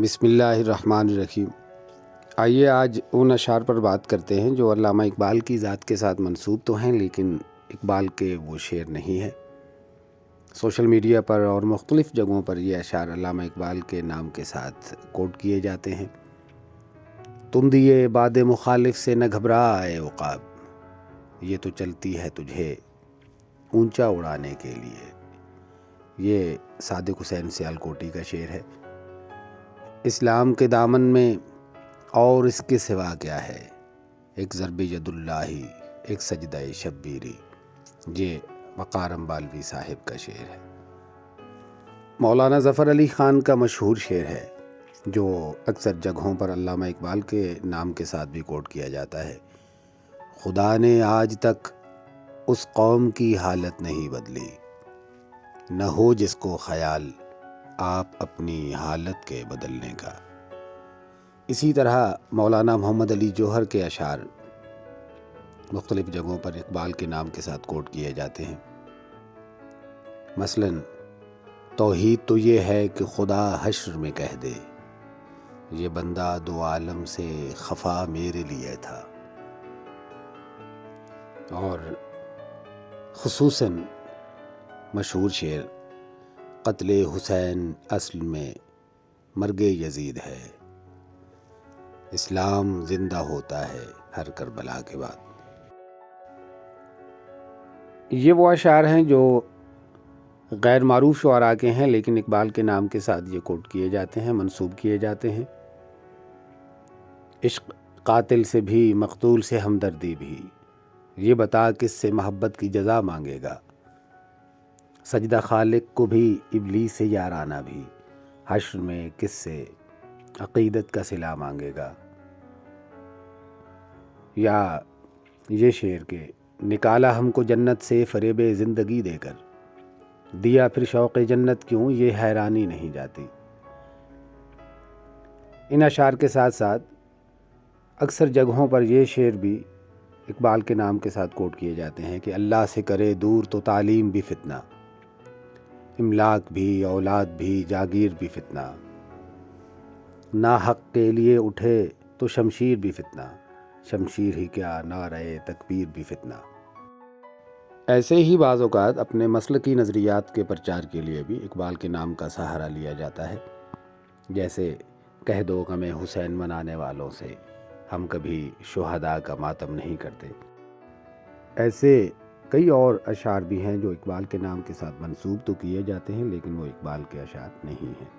بسم اللہ الرحمن الرحیم۔ آئیے آج ان اشعار پر بات کرتے ہیں جو علامہ اقبال کی ذات کے ساتھ منسوب تو ہیں لیکن اقبال کے وہ شعر نہیں ہیں۔ سوشل میڈیا پر اور مختلف جگہوں پر یہ اشعار علامہ اقبال کے نام کے ساتھ کوٹ کیے جاتے ہیں۔ تندیے باد مخالف سے نہ گھبرا اے عقاب، یہ تو چلتی ہے تجھے اونچا اڑانے کے لیے۔ یہ صادق حسین سیالکوٹی کا شعر ہے۔ اسلام کے دامن میں اور اس کے سوا کیا ہے، ایک ضرب ید اللہ، ایک سجدہ شبیری۔ یہ وقار امبالوی صاحب کا شعر ہے۔ مولانا ظفر علی خان کا مشہور شعر ہے جو اکثر جگہوں پر علامہ اقبال کے نام کے ساتھ بھی کوٹ کیا جاتا ہے۔ خدا نے آج تک اس قوم کی حالت نہیں بدلی، نہ ہو جس کو خیال آپ اپنی حالت کے بدلنے کا۔ اسی طرح مولانا محمد علی جوہر کے اشعار مختلف جگہوں پر اقبال کے نام کے ساتھ کوٹ کیے جاتے ہیں۔ مثلاً توحید تو یہ ہے کہ خدا حشر میں کہہ دے، یہ بندہ دو عالم سے خفا میرے لیے تھا۔ اور خصوصاً مشہور شعر قتل حسین اصل میں مرگ یزید ہے، اسلام زندہ ہوتا ہے ہر کربلا کے بعد۔ یہ وہ اشعار ہیں جو غیر معروف شعراء کے ہیں لیکن اقبال کے نام کے ساتھ یہ کوٹ کیے جاتے ہیں، منسوب کیے جاتے ہیں۔ عشق قاتل سے بھی مقتول سے ہمدردی بھی، یہ بتا کس سے محبت کی جزا مانگے گا۔ سجدہ خالق کو بھی ابلیس سے یارانہ بھی، حشر میں کس سے عقیدت کا صلہ مانگے گا۔ یا یہ شعر کہ نکالا ہم کو جنت سے فریب زندگی دے کر، دیا پھر شوق جنت کیوں یہ حیرانی نہیں جاتی۔ ان اشعار کے ساتھ ساتھ اکثر جگہوں پر یہ شعر بھی اقبال کے نام کے ساتھ کوٹ کیے جاتے ہیں کہ اللہ سے کرے دور تو تعلیم بھی فتنہ، املاک بھی اولاد بھی جاگیر بھی فتنہ، ناحق کے لیے اٹھے تو شمشیر بھی فتنہ، شمشیر ہی کیا نعرہ تکبیر بھی فتنہ۔ ایسے ہی بعض اوقات اپنے مسلکی نظریات کے پرچار کے لیے بھی اقبال کے نام کا سہارا لیا جاتا ہے، جیسے کہہ دو غم حسین منانے والوں سے ہم کبھی شہداء کا ماتم نہیں کرتے۔ ایسے کئی اور اشعار بھی ہیں جو اقبال کے نام کے ساتھ منسوب تو کیے جاتے ہیں لیکن وہ اقبال کے اشعار نہیں ہیں۔